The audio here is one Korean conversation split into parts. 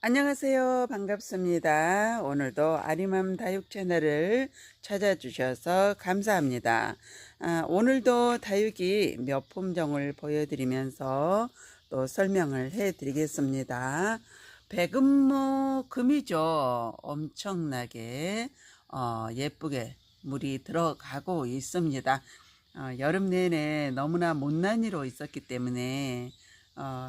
안녕하세요. 반갑습니다. 오늘도 아리맘 다육 채널을 찾아주셔서 감사합니다. 오늘도 다육이 몇 품종을 보여드리면서 또 설명을 해드리겠습니다. 백은무 금이죠. 엄청나게 예쁘게 물이 들어가고 있습니다. 여름 내내 너무나 못난이로 있었기 때문에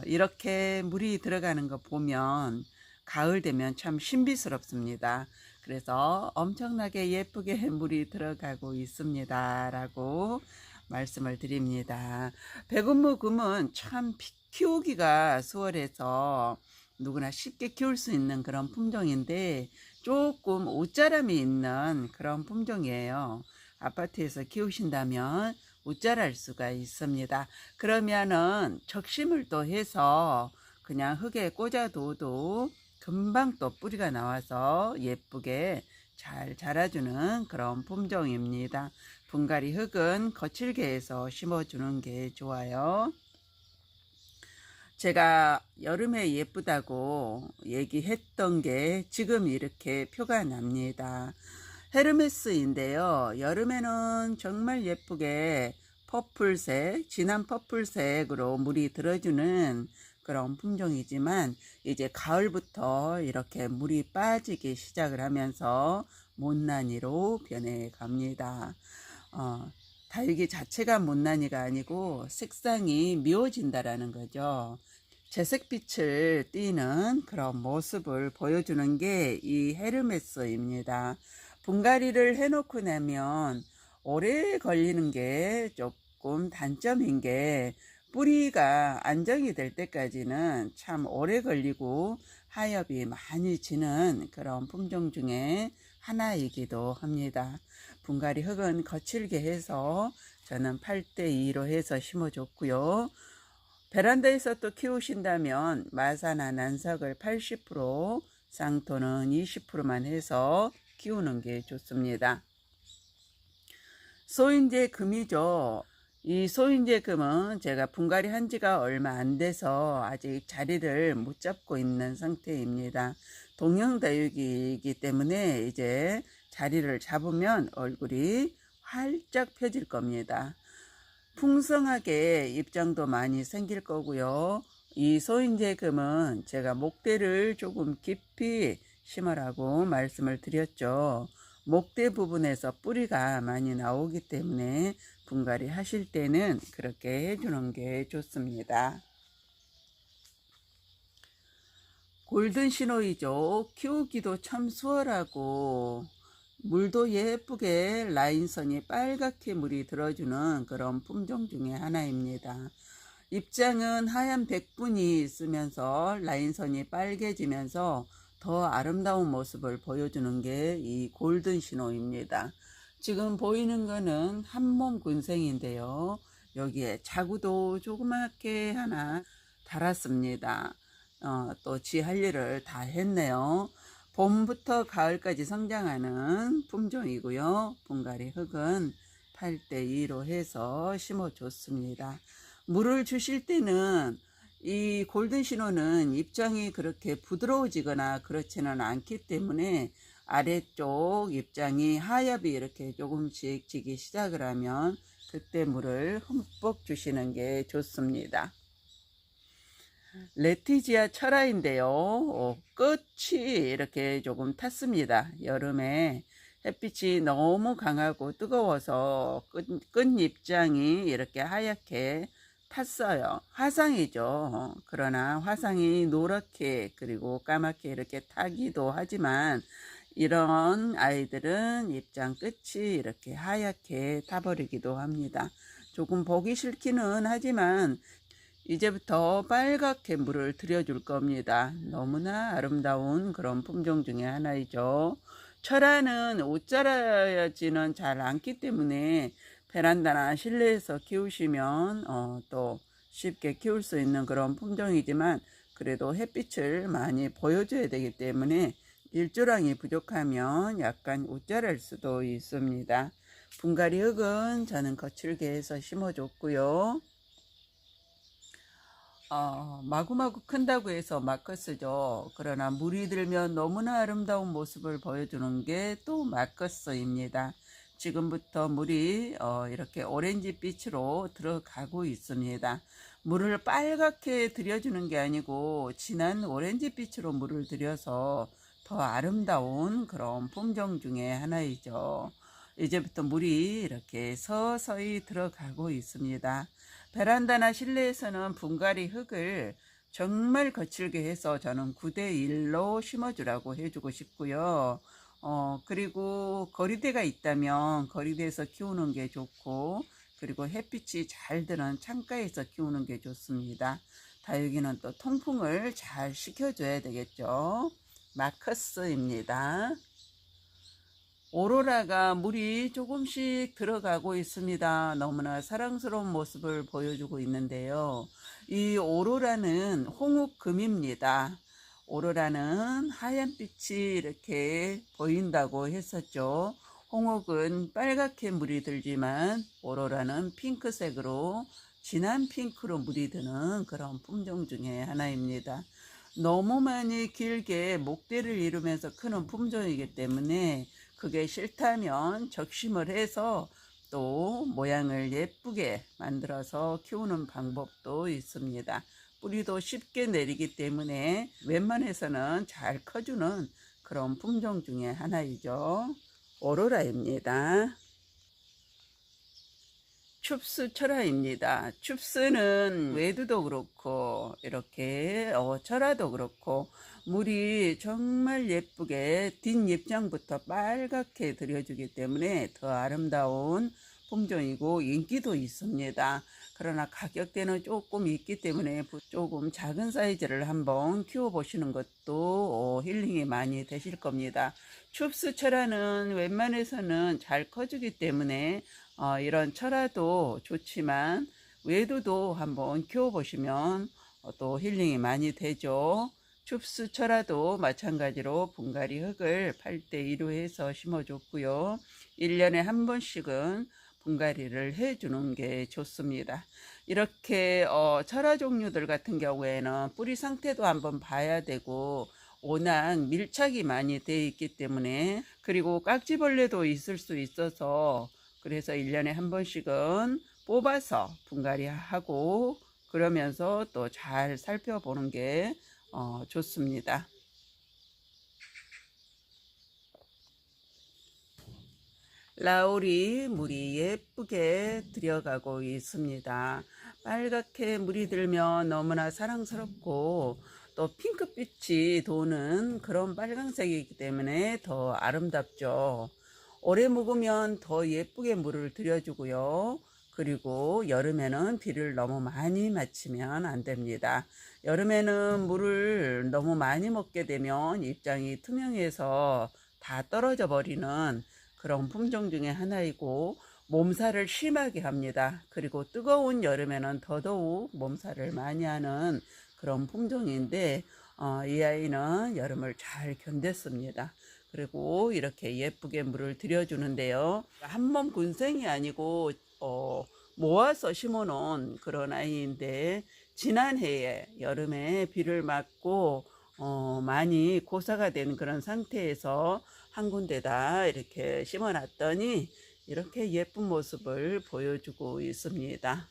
이렇게 물이 들어가는 거 보면 가을 되면 참 신비스럽습니다. 그래서 엄청나게 예쁘게 물이 들어가고 있습니다 라고 말씀을 드립니다. 백운무 금은 참 키우기가 수월해서 누구나 쉽게 키울 수 있는 그런 품종인데 조금 옷자람이 있는 그런 품종이에요. 아파트에서 키우신다면 옷자랄 수가 있습니다. 그러면은 적심을 또 해서 그냥 흙에 꽂아둬도 금방 또 뿌리가 나와서 예쁘게 잘 자라주는 그런 품종입니다. 분갈이 흙은 거칠게 해서 심어주는 게 좋아요. 제가 여름에 예쁘다고 얘기했던 게 지금 이렇게 표가 납니다. 헤르메스인데요. 여름에는 정말 예쁘게 퍼플색, 진한 퍼플색으로 물이 들어주는 그런 품종이지만 이제 가을부터 이렇게 물이 빠지기 시작을 하면서 못난이로 변해 갑니다. 다육이 자체가 못난이가 아니고 색상이 미워진다라는 거죠. 재색빛을 띠는 그런 모습을 보여주는 게 이 헤르메스입니다. 분갈이를 해놓고 나면 오래 걸리는 게 조금 단점인 게 뿌리가 안정이 될 때까지는 참 오래 걸리고 하엽이 많이 지는 그런 품종 중에 하나이기도 합니다. 분갈이 흙은 거칠게 해서 저는 8대2로 해서 심어줬고요. 베란다에서 또 키우신다면 마사나 난석을 80%, 쌍토는 20%만 해서 키우는 게 좋습니다. 소인재 금이죠. 이 소인재 금은 제가 분갈이 한 지가 얼마 안 돼서 아직 자리를 못 잡고 있는 상태입니다. 동형 다육이기 때문에 이제 자리를 잡으면 얼굴이 활짝 펴질 겁니다. 풍성하게 입장도 많이 생길 거고요. 이 소인재 금은 제가 목대를 조금 깊이 심으라고 말씀을 드렸죠. 목대 부분에서 뿌리가 많이 나오기 때문에 분갈이 하실 때는 그렇게 해주는 게 좋습니다. 골든 시노이죠. 키우기도 참 수월하고 물도 예쁘게 라인선이 빨갛게 물이 들어주는 그런 품종 중에 하나입니다. 입장은 하얀 백분이 있으면서 라인선이 빨개지면서 더 아름다운 모습을 보여주는 게 이 골든 시노입니다. 지금 보이는 거는 한몸 군생인데요. 여기에 자구도 조그맣게 하나 달았습니다. 또 지 할 일을 다 했네요. 봄부터 가을까지 성장하는 품종이고요. 분갈이 흙은 8대2로 해서 심어줬습니다. 물을 주실 때는 이 골든 시노는 입장이 그렇게 부드러워지거나 그렇지는 않기 때문에 아래쪽 입장이 하엽이 이렇게 조금씩 지기 시작을 하면 그때 물을 흠뻑 주시는 게 좋습니다. 레티지아 철화인데요. 끝이 이렇게 조금 탔습니다. 여름에 햇빛이 너무 강하고 뜨거워서 끝 입장이 이렇게 하얗게 탔어요. 화상이죠. 그러나 화상이 노랗게 그리고 까맣게 이렇게 타기도 하지만 이런 아이들은 입장 끝이 이렇게 하얗게 타버리기도 합니다. 조금 보기 싫기는 하지만 이제부터 빨갛게 물을 들여줄 겁니다. 너무나 아름다운 그런 품종 중에 하나이죠. 철화는 옷자라지는 잘 않기 때문에 베란다나 실내에서 키우시면 또 쉽게 키울 수 있는 그런 품종이지만 그래도 햇빛을 많이 보여줘야 되기 때문에 일조량이 부족하면 약간 옷자랄 수도 있습니다. 분갈이 흙은 저는 거칠게 해서 심어줬고요. 마구마구 큰다고 해서 마커스죠. 그러나 물이 들면 너무나 아름다운 모습을 보여주는 게 또 마커스입니다. 지금부터 물이 이렇게 오렌지 빛으로 들어가고 있습니다. 물을 빨갛게 들여주는 게 아니고 진한 오렌지 빛으로 물을 들여서 더 아름다운 그런 품종 중에 하나이죠. 이제부터 물이 이렇게 서서히 들어가고 있습니다. 베란다나 실내에서는 분갈이 흙을 정말 거칠게 해서 저는 9대1로 심어주라고 해주고 싶고요. 그리고 거리대가 있다면 거리대에서 키우는 게 좋고, 그리고 햇빛이 잘 드는 창가에서 키우는 게 좋습니다. 다육이는 또 통풍을 잘 시켜줘야 되겠죠. 마커스입니다. 오로라가 물이 조금씩 들어가고 있습니다. 너무나 사랑스러운 모습을 보여주고 있는데요. 이 오로라는 홍욱금입니다. 오로라는 하얀빛이 이렇게 보인다고 했었죠. 홍옥은 빨갛게 물이 들지만 오로라는 핑크색으로 진한 핑크로 물이 드는 그런 품종 중에 하나입니다. 너무 많이 길게 목대를 이루면서 크는 품종이기 때문에 그게 싫다면 적심을 해서 또 모양을 예쁘게 만들어서 키우는 방법도 있습니다. 뿌리도 쉽게 내리기 때문에 웬만해서는 잘 커주는 그런 품종 중에 하나이죠. 오로라입니다. 춥스 철화입니다. 춥스는 외두도 그렇고 이렇게 철화도 그렇고 물이 정말 예쁘게 뒷잎장부터 빨갛게 들여주기 때문에 더 아름다운 품종이고 인기도 있습니다. 그러나 가격대는 조금 있기 때문에 조금 작은 사이즈를 한번 키워보시는 것도 힐링이 많이 되실 겁니다. 춥스 철화는 웬만해서는 잘 커주기 때문에 이런 철화도 좋지만 외두도 한번 키워보시면 또 힐링이 많이 되죠. 춥스 철화도 마찬가지로 분갈이 흙을 8대2로 해서 심어줬고요. 1년에 한 번씩은 분갈이를 해주는 게 좋습니다. 이렇게 철화 종류들 같은 경우에는 뿌리 상태도 한번 봐야 되고 워낙 밀착이 많이 되어 있기 때문에, 그리고 깍지벌레도 있을 수 있어서 그래서 1년에 한 번씩은 뽑아서 분갈이하고 그러면서 또 잘 살펴보는 게 좋습니다. 라울이 물이 예쁘게 들어가고 있습니다. 빨갛게 물이 들면 너무나 사랑스럽고 또 핑크빛이 도는 그런 빨간색이기 때문에 더 아름답죠. 오래 묵으면 더 예쁘게 물을 들여주고요. 그리고 여름에는 비를 너무 많이 맞추면 안 됩니다. 여름에는 물을 너무 많이 먹게 되면 입장이 투명해서 다 떨어져 버리는 그런 품종 중에 하나이고 몸살을 심하게 합니다. 그리고 뜨거운 여름에는 더더욱 몸살을 많이 하는 그런 품종인데 이 아이는 여름을 잘 견뎠습니다. 그리고 이렇게 예쁘게 물을 들여주는데요. 한몸 군생이 아니고 모아서 심어놓은 그런 아이인데 지난해에 여름에 비를 맞고 많이 고사가 된 그런 상태에서 한 군데다 이렇게 심어놨더니 이렇게 예쁜 모습을 보여주고 있습니다.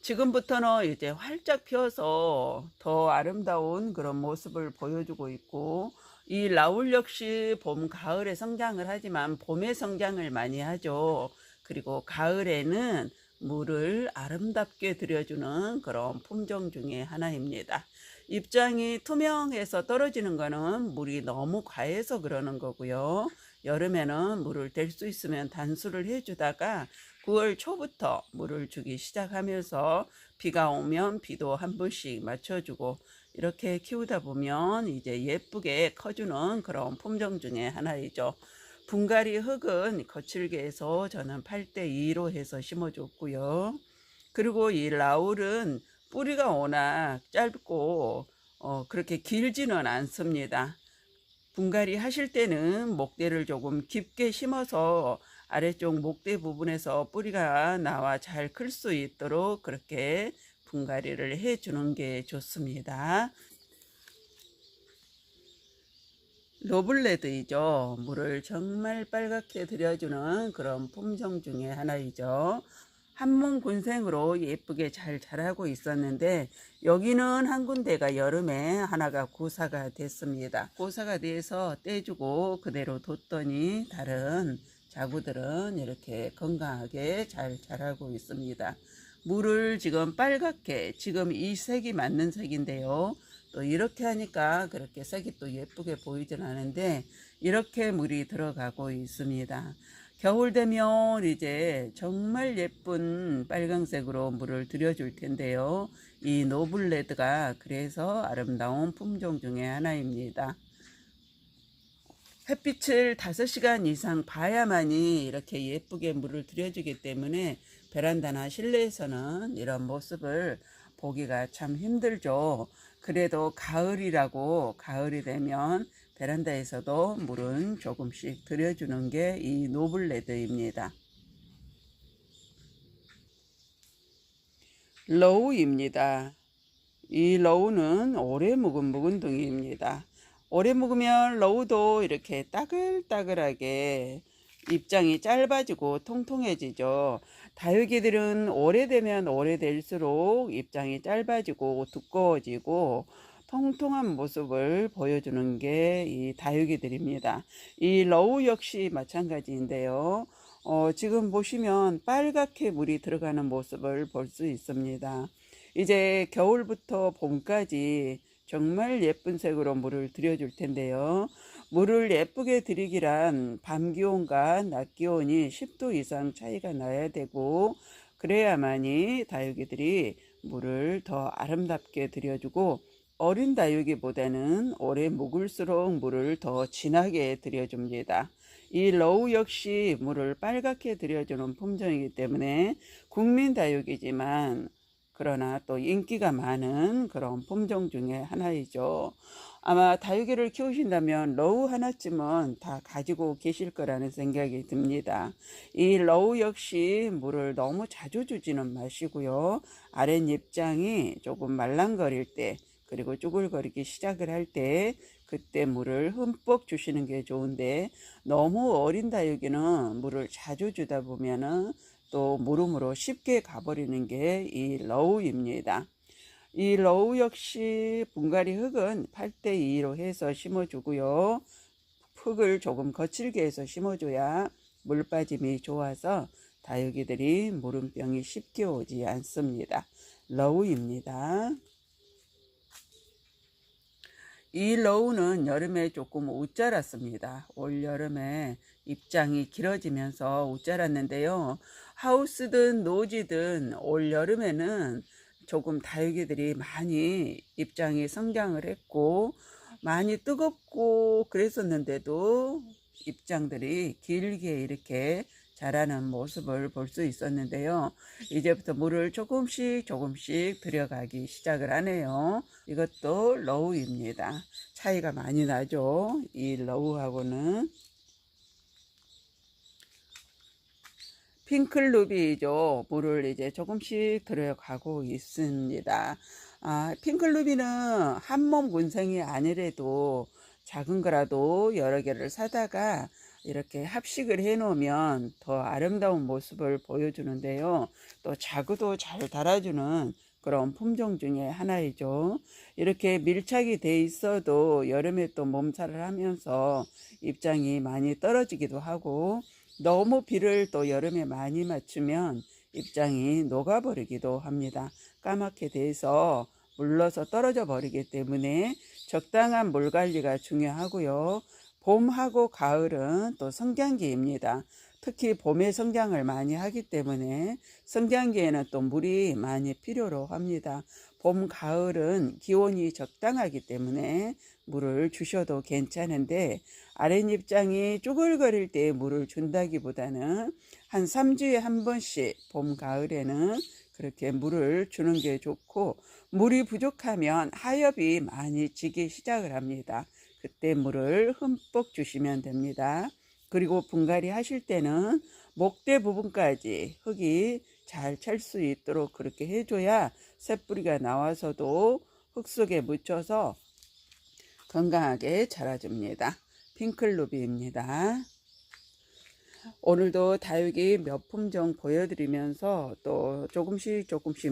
지금부터는 이제 활짝 펴서 더 아름다운 그런 모습을 보여주고 있고, 이 라울 역시 봄, 가을에 성장을 하지만 봄에 성장을 많이 하죠. 그리고 가을에는 물을 아름답게 들여주는 그런 품종 중에 하나입니다. 입장이 투명해서 떨어지는 거는 물이 너무 과해서 그러는 거고요. 여름에는 물을 댈 수 있으면 단수를 해주다가 9월 초부터 물을 주기 시작하면서 비가 오면 비도 한 번씩 맞춰주고 이렇게 키우다 보면 이제 예쁘게 커주는 그런 품종 중에 하나이죠. 분갈이 흙은 거칠게 해서 저는 8대2로 해서 심어줬고요. 그리고 이 라울은 뿌리가 워낙 짧고 그렇게 길지는 않습니다. 분갈이 하실 때는 목대를 조금 깊게 심어서 아래쪽 목대 부분에서 뿌리가 나와 잘 클 수 있도록 그렇게 분갈이를 해주는 게 좋습니다. 로블레드이죠. 물을 정말 빨갛게 들여주는 그런 품종 중에 하나이죠. 한몸 군생으로 예쁘게 잘 자라고 있었는데 여기는 한 군데가 여름에 하나가 고사가 됐습니다. 고사가 돼서 떼주고 그대로 뒀더니 다른 자구들은 이렇게 건강하게 잘 자라고 있습니다. 물을 지금 빨갛게, 지금 이 색이 맞는 색인데요. 또 이렇게 하니까 그렇게 색이 또 예쁘게 보이진 않은데 이렇게 물이 들어가고 있습니다. 겨울 되면 이제 정말 예쁜 빨강색으로 물을 들여줄 텐데요. 이 노블레드가 그래서 아름다운 품종 중에 하나입니다. 햇빛을 5시간 이상 봐야만이 이렇게 예쁘게 물을 들여주기 때문에 베란다나 실내에서는 이런 모습을 보기가 참 힘들죠. 그래도 가을이 되면 베란다에서도 물은 조금씩 들여주는 게 이 노블레드입니다. 러우입니다. 이 러우는 오래 묵은 묵은둥이입니다. 오래 묵으면 러우도 이렇게 따글따글하게 입장이 짧아지고 통통해지죠. 다육이들은 오래되면 오래될수록 입장이 짧아지고 두꺼워지고 통통한 모습을 보여주는 게 이 다육이들입니다. 이 러우 역시 마찬가지인데요. 지금 보시면 빨갛게 물이 들어가는 모습을 볼 수 있습니다. 이제 겨울부터 봄까지 정말 예쁜 색으로 물을 들여줄 텐데요. 물을 예쁘게 들이기란 밤 기온과 낮 기온이 10도 이상 차이가 나야 되고 그래야만이 다육이들이 물을 더 아름답게 들여주고 어린 다육이보다는 오래 묵을수록 물을 더 진하게 들여줍니다. 이 러우 역시 물을 빨갛게 들여주는 품종이기 때문에 국민 다육이지만 그러나 또 인기가 많은 그런 품종 중에 하나이죠. 아마 다육이를 키우신다면 러우 하나쯤은 다 가지고 계실 거라는 생각이 듭니다. 이 러우 역시 물을 너무 자주 주지는 마시고요. 아랫잎장이 조금 말랑거릴 때 그리고 쭈글거리기 시작을 할 때 그때 물을 흠뻑 주시는 게 좋은데 너무 어린 다육이는 물을 자주 주다 보면은 또 무름으로 쉽게 가버리는 게 이 러우입니다. 이 러우 역시 분갈이 흙은 8대2로 해서 심어주고요. 흙을 조금 거칠게 해서 심어줘야 물 빠짐이 좋아서 다육이들이 무름병이 쉽게 오지 않습니다. 러우입니다. 이 러우는 여름에 조금 웃자랐습니다. 올 여름에 입장이 길어지면서 웃자랐는데요. 하우스든 노지든 올 여름에는 조금 다육이들이 많이 입장이 성장을 했고 많이 뜨겁고 그랬었는데도 입장들이 길게 이렇게 자라는 모습을 볼 수 있었는데요. 이제부터 물을 조금씩 들여가기 시작을 하네요. 이것도 러우입니다. 차이가 많이 나죠. 이 러우하고는. 핑클루비죠. 물을 이제 조금씩 들여가고 있습니다. 핑클루비는 한몸 군생이 아니래도 작은 거라도 여러 개를 사다가 이렇게 합식을 해 놓으면 더 아름다운 모습을 보여주는데요. 또 자구도 잘 달아주는 그런 품종 중에 하나이죠. 이렇게 밀착이 돼 있어도 여름에 또 몸살을 하면서 입장이 많이 떨어지기도 하고 너무 비를 또 여름에 많이 맞추면 입장이 녹아버리기도 합니다. 까맣게 돼서 물러서 떨어져 버리기 때문에 적당한 물 관리가 중요하고요. 봄하고 가을은 또 성장기입니다. 특히 봄에 성장을 많이 하기 때문에 성장기에는 또 물이 많이 필요로 합니다. 봄, 가을은 기온이 적당하기 때문에 물을 주셔도 괜찮은데 아랫잎장이 쭈글거릴 때 물을 준다기보다는 한 3주에 한 번씩 봄, 가을에는 그렇게 물을 주는 게 좋고 물이 부족하면 하엽이 많이 지기 시작을 합니다. 그때 물을 흠뻑 주시면 됩니다. 그리고 분갈이 하실 때는 목대 부분까지 흙이 잘 찰 수 있도록 그렇게 해줘야 새뿌리가 나와서도 흙 속에 묻혀서 건강하게 자라줍니다. 핑클루비입니다. 오늘도 다육이 몇 품종 보여드리면서 또 조금씩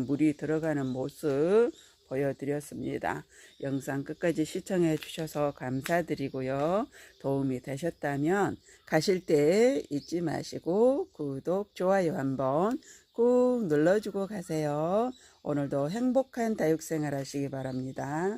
물이 들어가는 모습 보여드렸습니다. 영상 끝까지 시청해 주셔서 감사드리고요. 도움이 되셨다면 가실 때 잊지 마시고 구독, 좋아요 한번 꾹 눌러주고 가세요. 오늘도 행복한 다육생활 하시기 바랍니다.